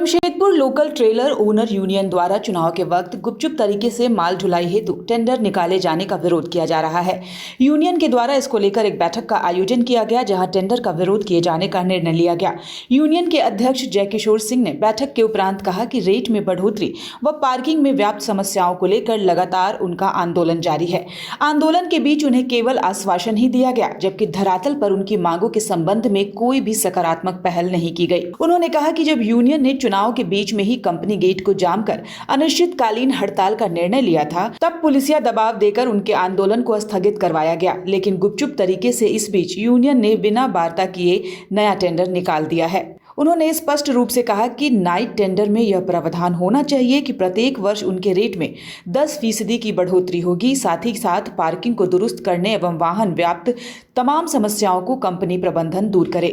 Jamshedpur local trailer owner union द्वारा चुनाव के वक्त गुपचुप तरीके से माल ढुलाई हेतु टेंडर निकाले जाने का विरोध किया जा रहा है। यूनियन के द्वारा इसको लेकर एक बैठक का आयोजन किया गया, जहां टेंडर का विरोध किए जाने का निर्णय लिया गया। यूनियन के अध्यक्ष जयकिशोर सिंह ने बैठक के उपरांत कहा कि रेट में बढ़ोतरी व पार्किंग में व्याप्त समस्याओं को लेकर लगातार उनका आंदोलन जारी है। आंदोलन के बीच उन्हें केवल आश्वासन ही दिया गया, जबकि धरातल पर उनकी मांगों के संबंध में कोई भी सकारात्मक पहल नहीं की गई। उन्होंने कहा कि जब यूनियन ने चुनाव के बीच में ही कंपनी गेट को जाम कर अनिश्चितकालीन हड़ताल का निर्णय लिया था, तब पुलिसिया दबाव देकर उनके आंदोलन को स्थगित करवाया गया। लेकिन गुपचुप तरीके से इस बीच यूनियन ने बिना वार्ता किए नया टेंडर निकाल दिया है। उन्होंने स्पष्ट रूप से कहा कि नाइट टेंडर में यह प्रावधान होना चाहिए कि प्रत्येक वर्ष उनके रेट में 10% की बढ़ोतरी होगी। साथ ही साथ पार्किंग को दुरुस्त करने एवं वाहन व्याप्त तमाम समस्याओं को कंपनी प्रबंधन दूर करे।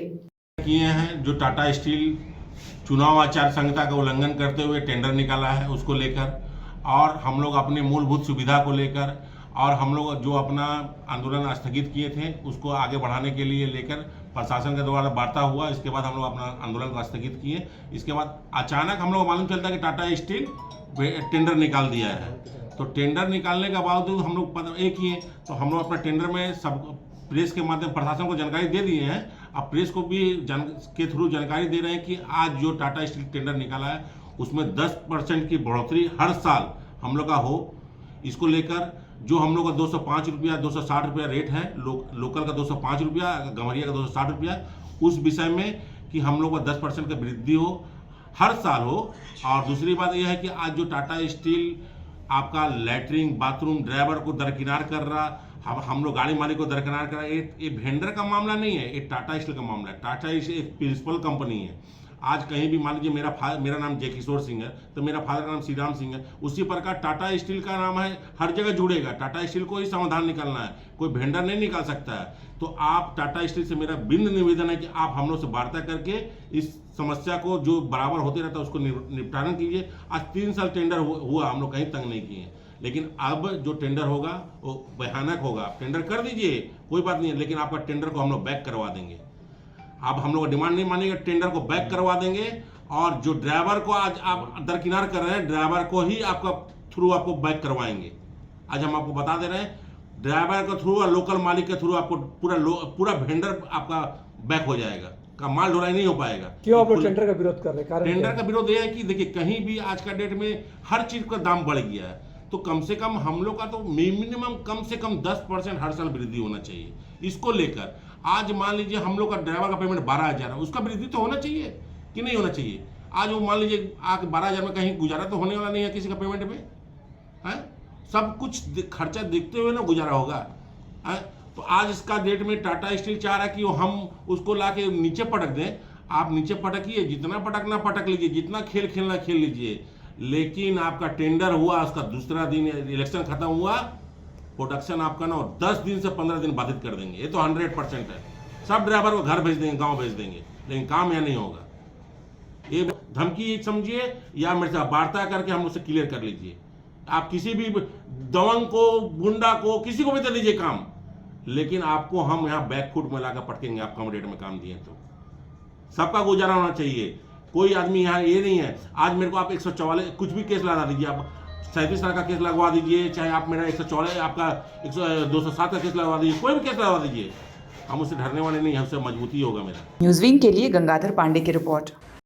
किए हैं जो टाटा स्टील चुनाव आचार संहिता का उल्लंघन करते हुए टेंडर निकाला है, उसको लेकर, और हम लोग अपने मूलभूत सुविधा को लेकर, और हम लोग जो अपना आंदोलन स्थगित किए थे उसको आगे बढ़ाने के लिए लेकर प्रशासन के द्वारा वार्ता हुआ। इसके बाद हम लोग अपना आंदोलन को स्थगित किए। इसके बाद अचानक हम लोग मालूम चलता है कि टाटा स्टील टेंडर निकाल दिया है। तो टेंडर निकालने के बावजूद हम लोग एक किए, तो हम लोग अपना टेंडर में सब प्रेस के माध्यम प्रशासन को जानकारी दे दिए हैं। अब प्रेस को भी के थ्रू जानकारी दे रहे हैं कि आज जो टाटा स्टील टेंडर निकाला है उसमें 10% की बढ़ोतरी हर साल हम लोग का हो। इसको लेकर जो हम लोग का 205 रुपया 260 रुपया रेट है, लोकल का 205 रुपया, गमरिया का 260 रुपया, उस विषय में कि हम लोग का 10% का वृद्धि हो, हर साल हो। और दूसरी बात यह है कि आज जो टाटा स्टील आपका लैट्रिन बाथरूम ड्राइवर को दरकिनार कर रहा, हम लोग गाड़ी मालिक को दरकिनार कर रहा है, ये वेंडर का मामला नहीं है, ये टाटा स्टील का मामला है। टाटा स्टील एक प्रिंसिपल कंपनी है। आज कहीं भी मान लीजिए मेरा नाम जयकिशोर सिंह है, तो मेरा फादर का नाम श्री राम सिंह है, उसी प्रकार टाटा स्टील का नाम है, हर जगह जुड़ेगा। टाटा स्टील को ही समाधान निकालना है, कोई वेंडर नहीं निकाल सकता है। तो आप टाटा स्टील से मेरा बिंद निवेदन है कि आप हम लोग से वार्ता करके इस समस्या को जो बराबर होते रहता है उसको निपटान कीजिए। आज 3 साल टेंडर हुआ, हम लोग कहीं तंग नहीं किए, लेकिन अब जो टेंडर होगा वो भयानक होगा। टेंडर कर दीजिए, कोई बात नहीं है, लेकिन आपका टेंडर को हम लोग बैक करवा देंगे। आप हम लोग डिमांड नहीं मानेंगे, टेंडर को बैक करवा देंगे। और जो ड्राइवर को आज आप दरकिनार कर रहे हैं, ड्राइवर को ही आपका थ्रू आपको बैक करवाएंगे। आज हम आपको बता दे रहे हैं, ड्राइवर के थ्रू और लोकल मालिक के थ्रू आपको पूरा वेंडर आपका बैक हो जाएगा, का माल ढुलाई नहीं हो पाएगा। क्यों आप लोग टेंडर का विरोध कर रहे हैं? टेंडर का विरोध यह है कि देखिए, कहीं भी आज का डेट में हर चीज का दाम बढ़ गया है, तो कम से कम हम लोग का तो मिनिमम कम से कम 10% हर साल वृद्धि होना चाहिए। इसको लेकर आज मान लीजिए हम लोग का ड्राइवर का पेमेंट 12,000 है, उसका वृद्धि तो होना चाहिए कि नहीं होना चाहिए? आज वो मान लीजिए आके 12,000 में कहीं गुजारा तो होने वाला नहीं है किसी का पेमेंट में, है? सब कुछ खर्चा देखते हुए ना गुजारा होगा, है? तो आज इसका डेट में टाटा स्टील चाह रहा है कि हम उसको ला के नीचे पटक दें। आप नीचे पटकिए, जितना पटकना पटक लीजिए, जितना खेल खेलना खेल लीजिए, लेकिन आपका टेंडर हुआ, उसका दूसरा दिन इलेक्शन खत्म हुआ, प्रोडक्शन आपका ना 10 दिन से 15 दिन बाधित कर देंगे। ये तो 100% है। सब ड्राइवर को घर भेज देंगे, गांव भेज देंगे, लेकिन काम यहाँ नहीं होगा। ये धमकी समझिए, या मेरे साथ वार्ता करके हम उससे क्लियर कर लीजिए। आप किसी भी दबंग को, गुंडा को, किसी को भी दे दीजिए काम, लेकिन आपको हम यहाँ बैकफुट में लाकर पटकेंगे। आप कम रेट में काम दिए तो सबका गुजारा होना चाहिए। कोई आदमी यहाँ ये नहीं है, आज मेरे को आप 144 कुछ भी केस लगा दीजिए, आप 37 साल का केस लगवा दीजिए, चाहे आप मेरा 144 आपका 207 का केस लगवा दीजिए, कोई भी केस लगवा दीजिए, हम उससे डरने वाले नहीं हैं, उससे मजबूती होगा मेरा। न्यूज़ विंग के लिए गंगाधर पांडे की रिपोर्ट।